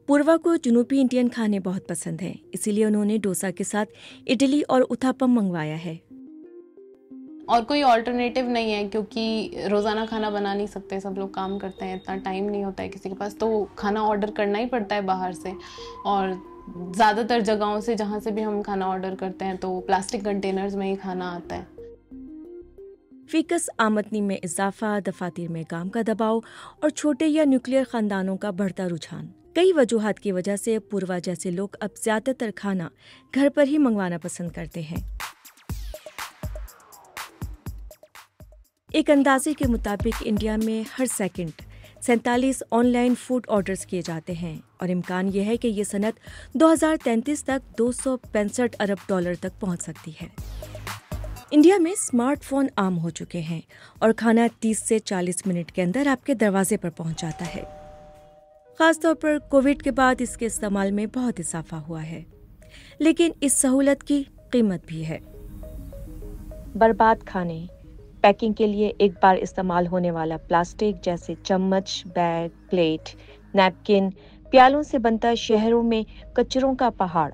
पूर्वा को जनूबी इंडियन खाने बहुत पसंद हैं, इसीलिए उन्होंने डोसा के साथ इडली और उत्थापम मंगवाया है। और कोई ऑल्टरनेटिव नहीं है क्योंकि रोज़ाना खाना बना नहीं सकते, सब लोग काम करते हैं, इतना टाइम नहीं होता है किसी के पास, तो खाना ऑर्डर करना ही पड़ता है बाहर से। और ज़्यादातर जगहों से जहाँ से भी हम खाना ऑर्डर करते हैं तो प्लास्टिक कंटेनर्स में ही खाना आता है। फीकस आमदनी में इजाफा, दफातर में काम का दबाव और छोटे या न्यूक्लियर खानदानों का बढ़ता रुझान, कई वजूहात की वजह से पूर्वा जैसे लोग अब ज्यादातर खाना घर पर ही मंगवाना पसंद करते हैं। एक अंदाजे के मुताबिक इंडिया में हर सेकंड 47 ऑनलाइन फूड ऑर्डर्स किए जाते हैं और इम्कान यह है कि ये सनत 2033 तक 265 अरब डॉलर तक पहुंच सकती है। इंडिया में स्मार्टफोन आम हो चुके हैं और खाना 30 से 40 मिनट के अंदर आपके दरवाजे पर पहुंच जाता है। खासतौर पर कोविड के बाद इसके इस्तेमाल में बहुत इजाफा हुआ है, लेकिन इस सहूलत की कीमत भी है। बर्बाद खाने, पैकिंग के लिए एक बार इस्तेमाल होने वाला प्लास्टिक जैसे चम्मच, बैग, प्लेट, नैपकिन, प्यालों से बनता शहरों में कचरों का पहाड़,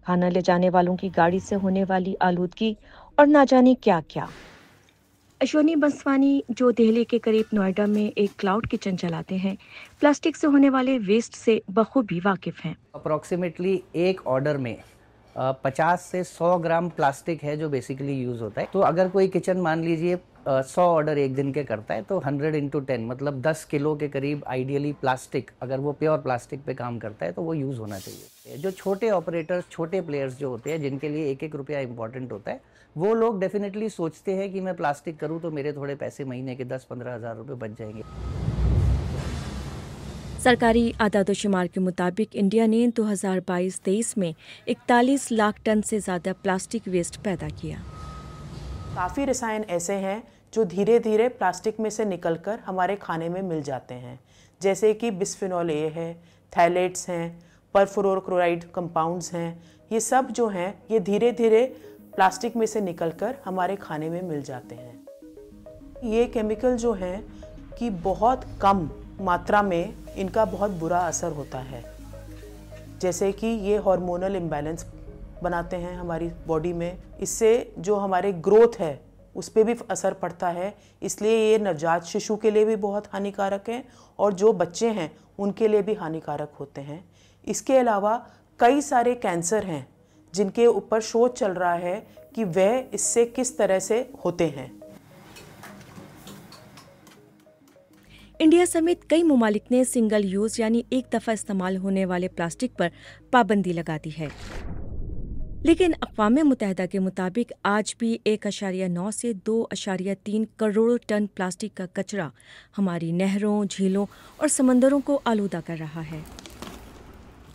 खाना ले जाने वालों की गाड़ी से होने वाली आलूदगी और ना जाने क्या क्या। अश्वनी बंसवानी, जो दिल्ली के करीब नोएडा में एक क्लाउड किचन चलाते हैं, प्लास्टिक से होने वाले वेस्ट से बखूबी वाकिफ हैं। अप्रोक्सीमेटली एक ऑर्डर में 50 से 100 ग्राम प्लास्टिक है जो बेसिकली यूज़ होता है। तो अगर कोई किचन मान लीजिए 100 ऑर्डर एक दिन के करता है तो 100 into 10 मतलब 10 किलो के करीब आइडियली प्लास्टिक, अगर वो प्योर प्लास्टिक पे काम करता है तो वो यूज़ होना चाहिए। जो छोटे ऑपरेटर्स, छोटे प्लेयर्स जो होते हैं जिनके लिए एक एक रुपया इंपॉर्टेंट होता है, वो लोग डेफिनेटली सोचते हैं कि मैं प्लास्टिक करूँ तो मेरे थोड़े पैसे महीने के 10-15 हज़ार रुपये बच जाएंगे। सरकारी आदादोशुमार के मुताबिक इंडिया ने 2022-23 में 41 लाख टन से ज़्यादा प्लास्टिक वेस्ट पैदा किया। काफ़ी रसायन ऐसे हैं जो धीरे धीरे प्लास्टिक में से निकलकर हमारे खाने में मिल जाते हैं, जैसे कि बिस्फेनॉल ए है, थैलेट्स हैं, परफ्लोरोक्लोराइड कंपाउंड्स हैं। ये सब जो हैं ये धीरे धीरे प्लास्टिक में से निकलकर हमारे खाने में मिल जाते हैं। ये केमिकल जो हैं कि बहुत कम मात्रा में इनका बहुत बुरा असर होता है, जैसे कि ये हार्मोनल इम्बैलेंस बनाते हैं हमारी बॉडी में। इससे जो हमारे ग्रोथ है उस पर भी असर पड़ता है, इसलिए ये नवजात शिशु के लिए भी बहुत हानिकारक है और जो बच्चे हैं उनके लिए भी हानिकारक होते हैं। इसके अलावा कई सारे कैंसर हैं जिनके ऊपर शोध चल रहा है कि वह इससे किस तरह से होते हैं। इंडिया समेत कई ममालिक ने सिंगल यूज यानी एक दफ़ा इस्तेमाल होने वाले प्लास्टिक पर पाबंदी लगा दी है, लेकिन अक़वाम मुत्तहिदा के मुताबिक आज भी 1.9 से 2.3 करोड़ टन प्लास्टिक का कचरा हमारी नहरों, झीलों और समंदरों को आलूदा कर रहा है।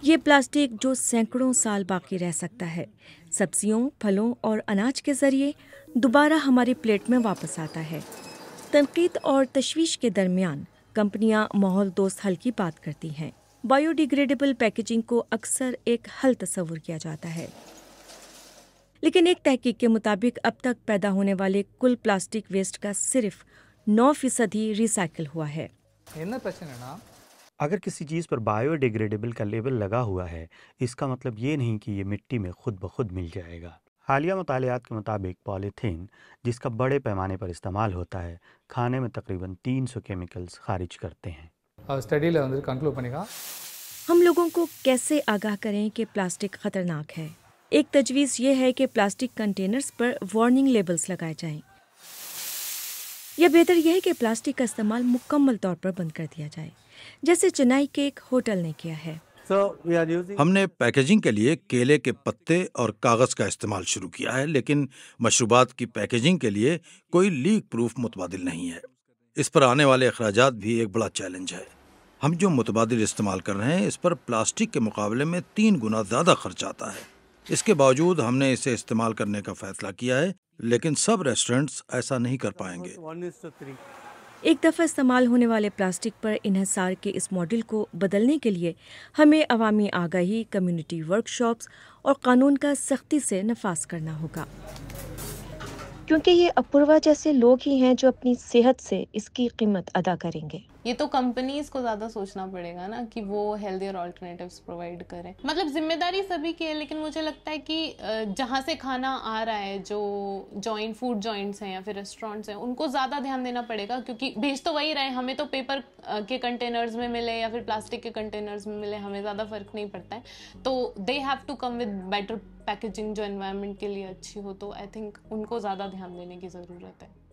ये प्लास्टिक जो सैकड़ों साल बाकी रह सकता है, सब्जियों, फलों और अनाज के जरिए दोबारा हमारी प्लेट में वापस आता है। तनकीद और तशवीश के दरमियान कंपनियां माहौल दोस्त हल की बात करती हैं। बायोडिग्रेडेबल पैकेजिंग को अक्सर एक हल तस्वुर किया जाता है, लेकिन एक तहकीक के मुताबिक अब तक पैदा होने वाले कुल प्लास्टिक वेस्ट का सिर्फ 9% ही रिसाइकिल हुआ है। अगर किसी चीज़ पर बायोडिग्रेडेबल का लेबल लगा हुआ है, इसका मतलब ये नहीं कि ये मिट्टी में खुद ब खुद मिल जाएगा। हालिया मुतालियात के मुताबिक पॉलीथीन, जिसका बड़े पैमाने पर इस्तेमाल होता है, खाने में तकरीबन 300 केमिकल्स खारिज करते हैं। हम लोगों को कैसे आगाह करें कि प्लास्टिक खतरनाक है? एक तजवीज़ ये है कि प्लास्टिक कंटेनर्स पर वार्निंग लेबल्स लगाए जाएं। यह बेहतर यह है कि प्लास्टिक का इस्तेमाल मुकम्मल तौर पर बंद कर दिया जाए, जैसे चेन्नई के एक होटल ने किया है। हमने पैकेजिंग के लिए केले के पत्ते और कागज़ का इस्तेमाल शुरू किया है, लेकिन मशरूबात की पैकेजिंग के लिए कोई लीक प्रूफ मुतबादिल नहीं है। इस पर आने वाले अखराजात भी एक बड़ा चैलेंज है। हम जो मुतबादिल इस्तेमाल कर रहे हैं, इस पर प्लास्टिक के मुकाबले में 3 गुना ज़्यादा खर्च आता है। इसके बावजूद हमने इसे इस्तेमाल करने का फैसला किया है, लेकिन सब रेस्टोरेंट्स ऐसा नहीं कर पाएंगे। एक दफ़ा इस्तेमाल होने वाले प्लास्टिक पर इन्हिसार के इस मॉडल को बदलने के लिए हमें अवामी आगाही, कम्युनिटी वर्कशॉप्स और कानून का सख्ती से नफाज करना होगा। क्योंकि ये अपूर्वा जैसे लोग ही हैं जो अपनी सेहत से इसकी कीमत अदा करेंगे। ये तो कंपनीज को ज़्यादा सोचना पड़ेगा ना कि वो हेल्दियर ऑल्टरनेटिव्स प्रोवाइड करें। मतलब जिम्मेदारी सभी की है, लेकिन मुझे लगता है कि जहाँ से खाना आ रहा है, जो फूड जॉइंट्स हैं या फिर रेस्टोरेंट्स हैं, उनको ज़्यादा ध्यान देना पड़ेगा, क्योंकि भेज तो वही रहे, हमें तो पेपर के कंटेनर्स में मिले या फिर प्लास्टिक के कंटेनर्स में मिले, हमें ज़्यादा फर्क नहीं पड़ता है। तो they have to come with better packaging जो एनवायरनमेंट के लिए अच्छी हो। तो आई थिंक उनको ज़्यादा ध्यान देने की ज़रूरत है।